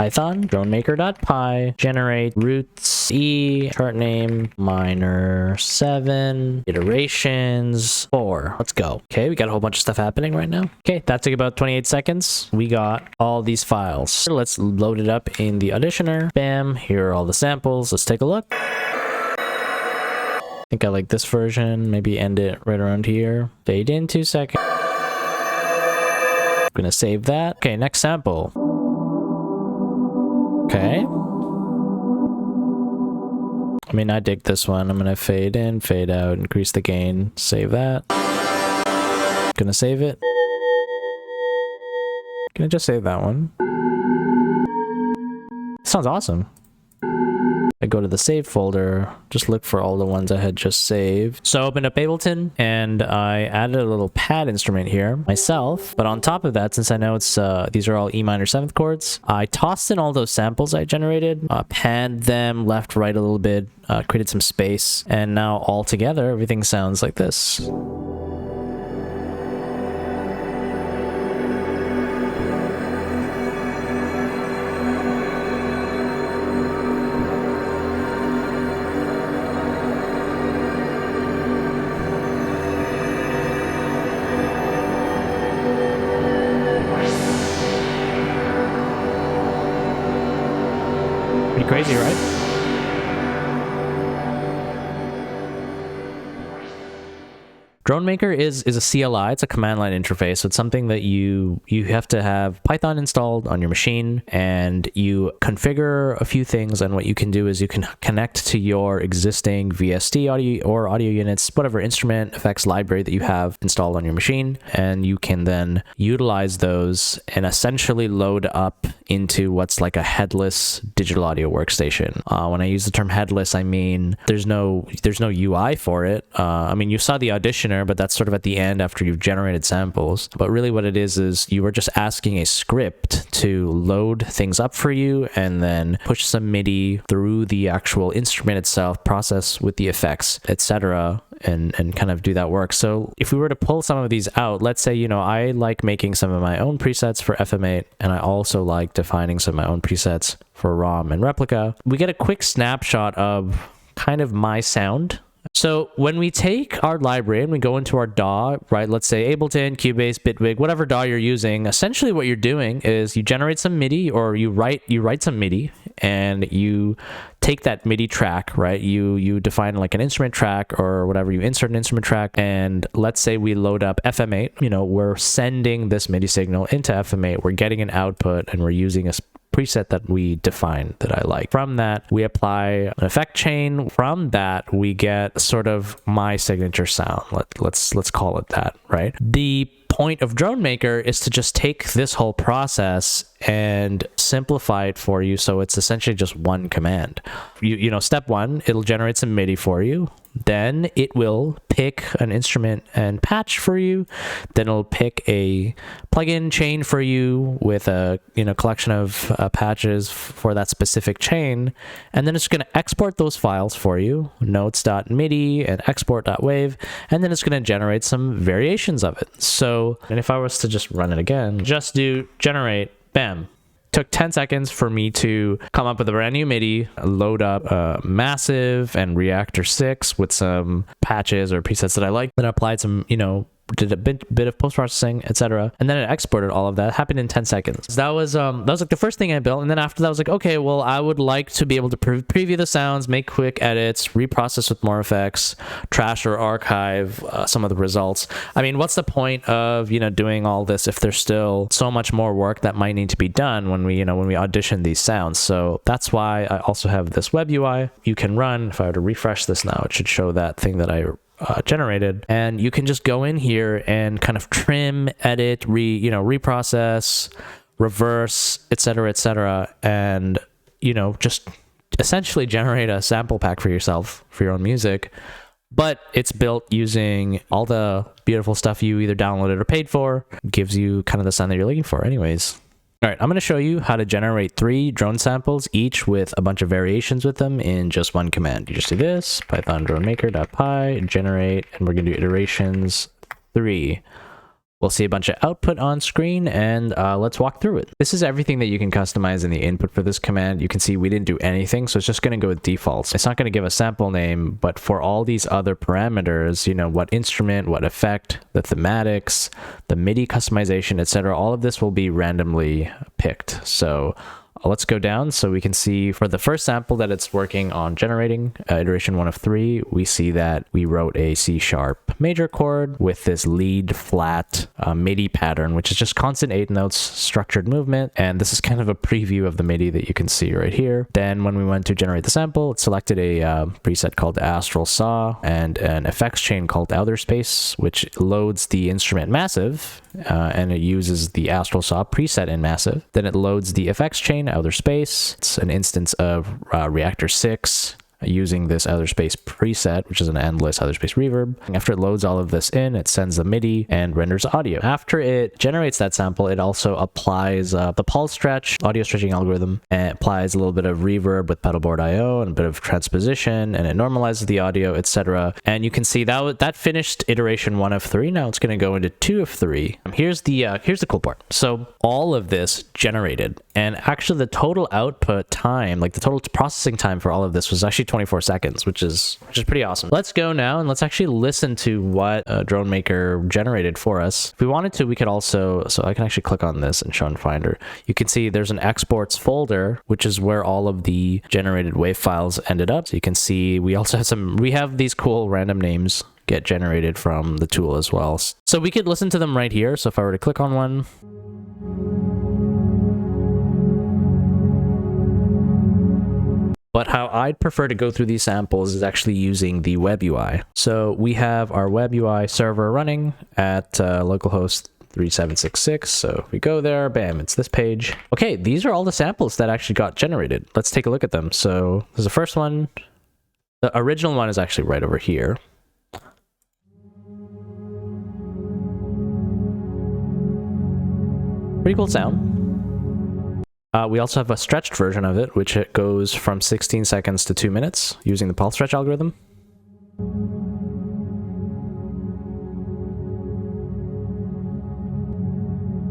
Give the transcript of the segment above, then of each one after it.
Python dronemaker.py generate roots E chart name minor 7 iterations 4. Let's go. Okay, we got a whole bunch of stuff happening right now. Okay, that took about 28 seconds. We got all these files. Let's load it up in the auditioner. Bam, here are all the samples. Let's take a look. I think I like this version. Maybe end it right around here. Fade in 2 seconds. I'm gonna save that. Okay, next sample. Okay. I mean, I dig this one. I'm gonna fade in, fade out, increase the gain, save that. Gonna save it. Gonna just save that one. Sounds awesome. I go to the save folder, just look for all the ones I had just saved. So I opened up Ableton and I added a little pad instrument here myself. But on top of that, since I know it's these are all E minor 7th chords, I tossed in all those samples I generated, panned them left, right a little bit, created some space, and now all together everything sounds like this. Pretty crazy, right? Dronemaker is a CLI, it's a command line interface, so it's something that you have to have Python installed on your machine, and you configure a few things, and what you can do is you can connect to your existing VST audio or audio units, whatever instrument effects library that you have installed on your machine, and you can then utilize those and essentially load up into what's like a headless digital audio workstation. When I use the term headless, I mean there's no UI for it. I mean, you saw the auditioner, but that's sort of at the end after you've generated samples. But really what it is you were just asking a script to load things up for you and then push some MIDI through the actual instrument itself, process with the effects, etc., and kind of do that work. So if we were to pull some of these out, let's say, you know, I like making some of my own presets for FM8, and I also like defining some of my own presets for ROM and Replica. We get a quick snapshot of kind of my sound. So when we take our library and we go into our DAW, right, let's say Ableton, Cubase, Bitwig, whatever DAW you're using, essentially what you're doing is you generate some MIDI, or you write some MIDI, and you take that MIDI track, right? You define like an instrument track or whatever, you insert an instrument track, and let's say we load up FM8, you know, we're sending this MIDI signal into FM8, we're getting an output, and we're using a preset that we define that I like. From that, we apply an effect chain. From that, we get sort of my signature sound. Let's call it that, right? The point of Dronemaker is to just take this whole process and simplify it for you, so it's essentially just one command. You know, step one, it'll generate some MIDI for you. Then it will pick an instrument and patch for you. Then it'll pick a plugin chain for you with a collection of patches for that specific chain. And then it's going to export those files for you, notes.midi and export.wave, and then it's going to generate some variations of it. So, and if I was to just run it again, just do generate, bam. Took 10 seconds for me to come up with a brand new MIDI, load up Massive and Reactor 6 with some patches or presets that I like, then applied some, did a bit of post-processing, etc. And then it exported all of that. It happened in 10 seconds. That was like the first thing I built. And then after that, I was like, okay, well, I would like to be able to preview the sounds, make quick edits, reprocess with more effects, trash or archive some of the results. I mean, what's the point of, doing all this if there's still so much more work that might need to be done when we audition these sounds? So that's why I also have this web UI you can run. If I were to refresh this now, it should show that thing that I generated, and you can just go in here and kind of trim, edit, reprocess, reverse, etc., and just essentially generate a sample pack for yourself for your own music. But it's built using all the beautiful stuff you either downloaded or paid for. It gives you kind of the sound that you're looking for anyways. All right, I'm going to show you how to generate 3 drone samples, each with a bunch of variations with them in just one command. You just do this, python dronemaker.py, generate, and we're going to do iterations 3. We'll see a bunch of output on screen, and let's walk through it. This is everything that you can customize in the input for this command. You can see we didn't do anything, so it's just going to go with defaults. It's not going to give a sample name, but for all these other parameters, you know, what instrument, what effect, the thematics, the MIDI customization, etc., all of this will be randomly picked. So let's go down so we can see for the first sample that it's working on generating, iteration 1 of 3, we see that we wrote a C# major chord with this lead flat MIDI pattern, which is just constant 8 notes, structured movement. And this is kind of a preview of the MIDI that you can see right here. Then when we went to generate the sample, it selected a preset called Astral Saw and an effects chain called Outer Space, which loads the instrument Massive, and it uses the Astral Saw preset in Massive. Then it loads the effects chain Outer Space. It's an instance of Reactor 6 using this Outer Space preset, which is an endless Outer Space reverb. After it loads all of this in, it sends the MIDI and renders audio. After it generates that sample, it also applies the paulstretch audio stretching algorithm, and it applies a little bit of reverb with pedalboard IO and a bit of transposition, and it normalizes the audio, etc. And you can see that finished iteration 1 of 3. Now it's going to go into 2 of 3. Here's the cool part. So all of this generated, and actually the total output time, like the total processing time for all of this, was actually 24 seconds, which is pretty awesome. Let's go now and let's actually listen to what Dronmakr generated for us. If we wanted to, we could also, so I can actually click on this and show in Finder. You can see there's an exports folder, which is where all of the generated wave files ended up. So you can see we also have we have these cool random names get generated from the tool as well. So we could listen to them right here. So if I were to click on one, but how I'd prefer to go through these samples is actually using the web UI. So we have our web UI server running at localhost 3766. So if we go there, bam, it's this page. Okay, these are all the samples that actually got generated. Let's take a look at them. So there's the first one. The original one is actually right over here. Pretty cool sound. We also have a stretched version of it, which it goes from 16 seconds to 2 minutes using the paulstretch algorithm.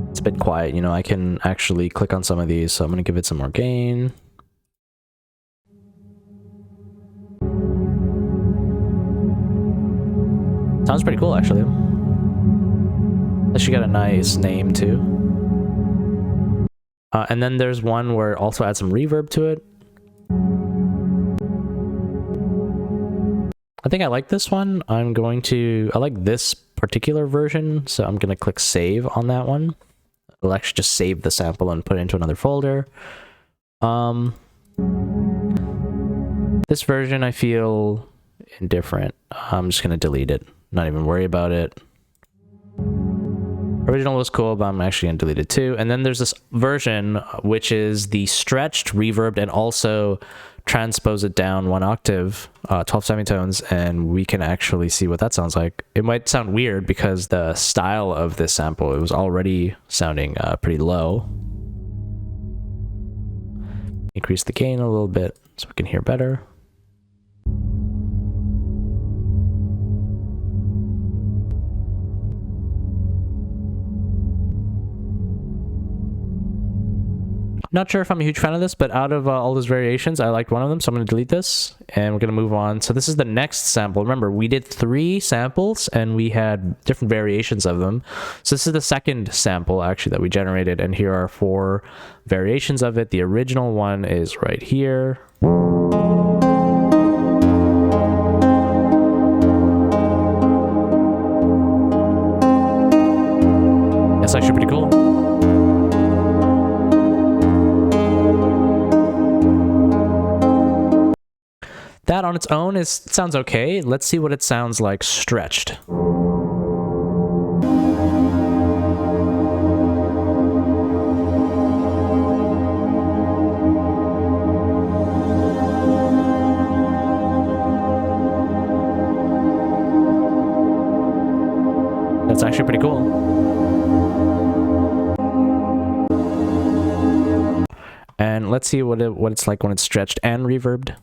It's a bit quiet, you know, I can actually click on some of these, so I'm going to give it some more gain. Sounds pretty cool, actually. She got a nice name, too. And then there's one where it also adds some reverb to it. I think I like this one. I like this particular version, so I'm going to click save on that one. It'll actually just save the sample and put it into another folder. This version I feel indifferent. I'm just going to delete it. Not even worry about it. Original was cool, but I'm actually going to delete it too. And then there's this version, which is the stretched, reverbed, and also transpose it down 1 octave, 12 semitones, and we can actually see what that sounds like. It might sound weird because the style of this sample, it was already sounding pretty low. Increase the gain a little bit so we can hear better. Not sure if I'm a huge fan of this, but out of all those variations, I liked one of them, so I'm going to delete this, and we're going to move on. So this is the next sample. Remember, we did 3 samples, and we had different variations of them. So this is the second sample, actually, that we generated, and here are 4 variations of it. The original one is right here. That's actually pretty cool. That on its own sounds okay. Let's see what it sounds like stretched. That's actually pretty cool. And let's see what it's like when it's stretched and reverbed.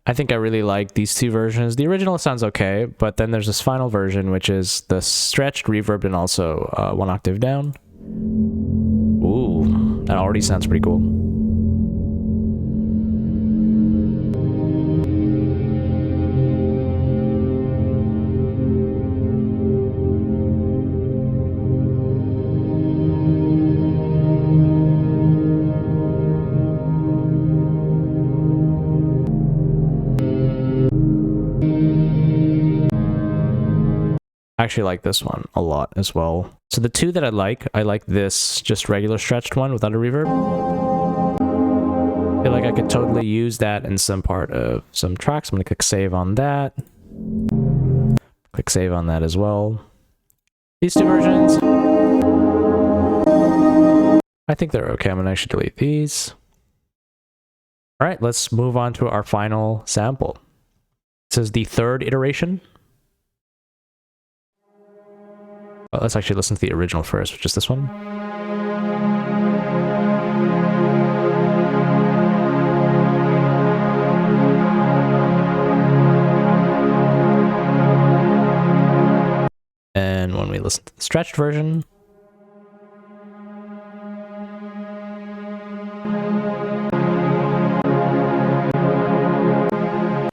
I think I really like these two versions. The original sounds okay, but then there's this final version, which is the stretched, reverb, and also 1 octave down. Ooh, that already sounds pretty cool. I actually like this one a lot as well. So the two that I like this just regular stretched one without a reverb. I feel like I could totally use that in some part of some tracks. I'm gonna click save on that. Click save on that as well. These two versions, I think they're okay. I'm gonna actually delete these. All right, let's move on to our final sample. This is the third iteration. Let's actually listen to the original first, which is this one. And when we listen to the stretched version,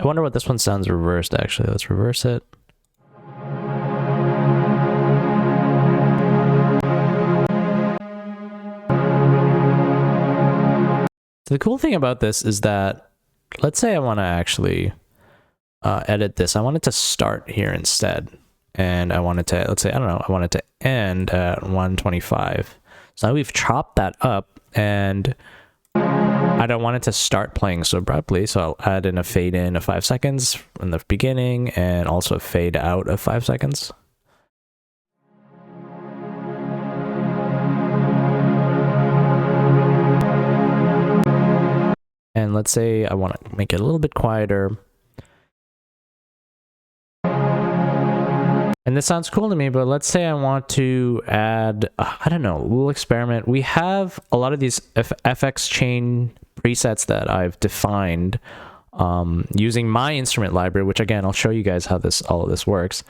I wonder what this one sounds reversed actually. Let's reverse it. The cool thing about this is that, let's say I want to actually edit this. I want it to start here instead. And I wanted to, let's say, I don't know, I want it to end at 125. So now we've chopped that up and I don't want it to start playing so abruptly. So I'll add in a fade in of 5 seconds in the beginning and also a fade out of 5 seconds. And let's say I want to make it a little bit quieter. And this sounds cool to me, but let's say I want to add, I don't know, we'll experiment. We have a lot of these FX chain presets that I've defined using my instrument library, which again, I'll show you guys how all of this works.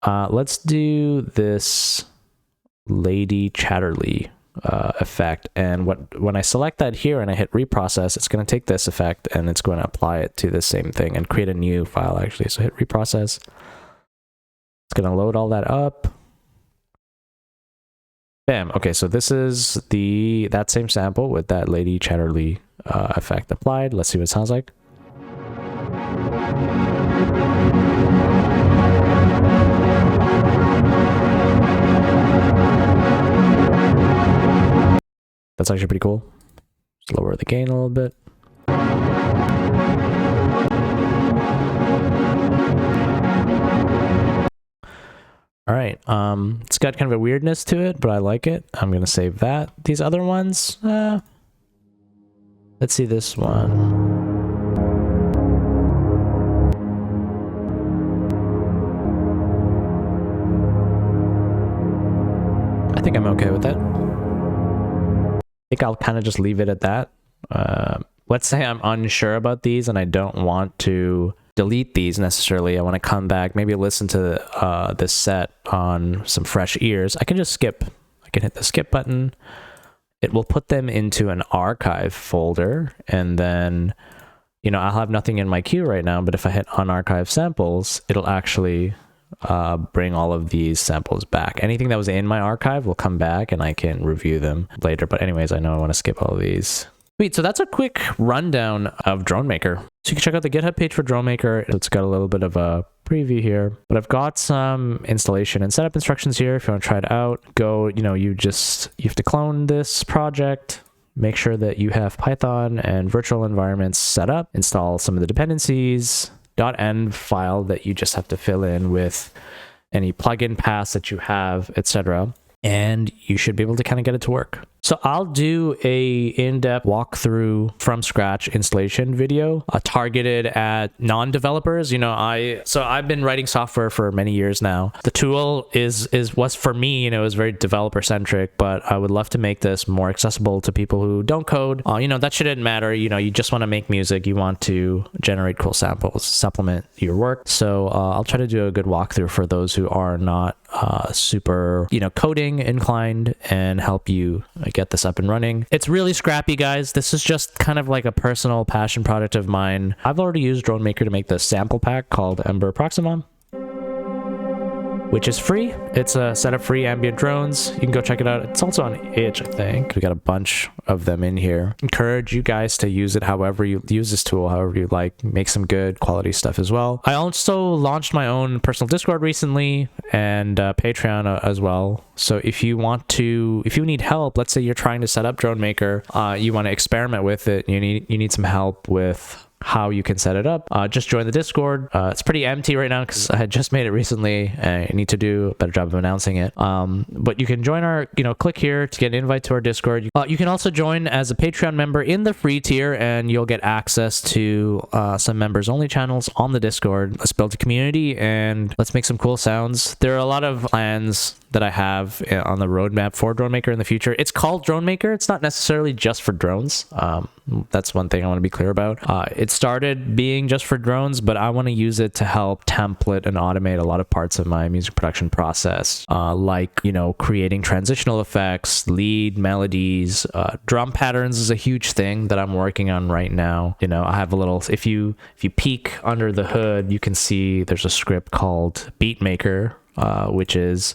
Let's do this Lady Chatterley effect, and when I select that here and I hit reprocess, it's going to take this effect and it's going to apply it to the same thing and create a new file actually. So hit reprocess, it's going to load all that up. Bam. Okay, so this is that same sample with that Lady Chatterley effect applied. Let's see what it sounds like. That's actually pretty cool. Just lower the gain a little bit. All right, it's got kind of a weirdness to it, but I like it. I'm gonna save that. These other ones, let's see this one. I think I'm okay with that. I think I'll kind of just leave it at that. Let's say I'm unsure about these and I don't want to delete these necessarily. I want to come back, maybe listen to this set on some fresh ears. I can just skip. I can hit the skip button. It will put them into an archive folder, and then, you know, I'll have nothing in my queue right now, but if I hit unarchive samples, it'll actually bring all of these samples back. Anything that was in my archive will come back and I can review them later. But anyways, I know I want to skip all of these. Sweet, so that's a quick rundown of Dronmakr. So you can check out the GitHub page for Dronmakr. It's got a little bit of a preview here, but I've got some installation and setup instructions here. If you want to try it out, go, you know, you have to clone this project, make sure that you have Python and virtual environments set up, install some of the dependencies, .env file that you just have to fill in with any plugin paths that you have, etc. And you should be able to kind of get it to work. So I'll do a in-depth walkthrough from scratch installation video targeted at non-developers. I've been writing software for many years now. The tool was for me, is very developer centric, but I would love to make this more accessible to people who don't code. That shouldn't matter. You just want to make music. You want to generate cool samples, supplement your work. So I'll try to do a good walkthrough for those who are not super, coding inclined, and help you get this up and running. It's really scrappy, guys. This is just kind of like a personal passion project of mine. I've already used Dronmakr to make this sample pack called Ember Proximum, which is free. It's a set of free ambient drones. You can go check it out. It's also on itch, I think. We got a bunch of them in here. Encourage you guys to use it however you use this tool, however you like. Make some good quality stuff as well. I also launched my own personal Discord recently, and Patreon as well. So if you need help, let's say you're trying to set up Dronmakr, you want to experiment with it, you need some help with how you can set it up, just join the Discord. It's pretty empty right now because I had just made it recently. I need to do a better job of announcing it. But you can join our, click here to get an invite to our Discord. You can also join as a Patreon member in the free tier, and you'll get access to some members only channels on the Discord. Let's build a community and let's make some cool sounds. There are a lot of plans that I have on the roadmap for Dronmakr in the future. It's called Dronmakr. It's not necessarily just for drones. That's one thing I want to be clear about. It started being just for drones, but I want to use it to help template and automate a lot of parts of my music production process, like, creating transitional effects, lead, melodies, drum patterns is a huge thing that I'm working on right now. I have a little, if you peek under the hood, you can see there's a script called Beatmaker, which is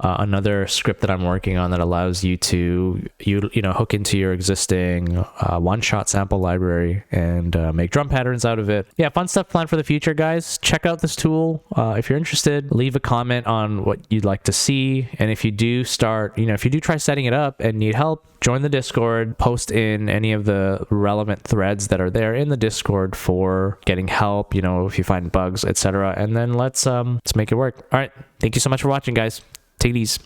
another script that I'm working on that allows you to hook into your existing one-shot sample library and make drum patterns out of it. Yeah, fun stuff planned for the future, guys. Check out this tool if you're interested. Leave a comment on what you'd like to see, and if you do try setting it up and need help, join the Discord. Post in any of the relevant threads that are there in the Discord for getting help. If you find bugs, etc. And then let's make it work. All right, thank you so much for watching, guys. Take it easy.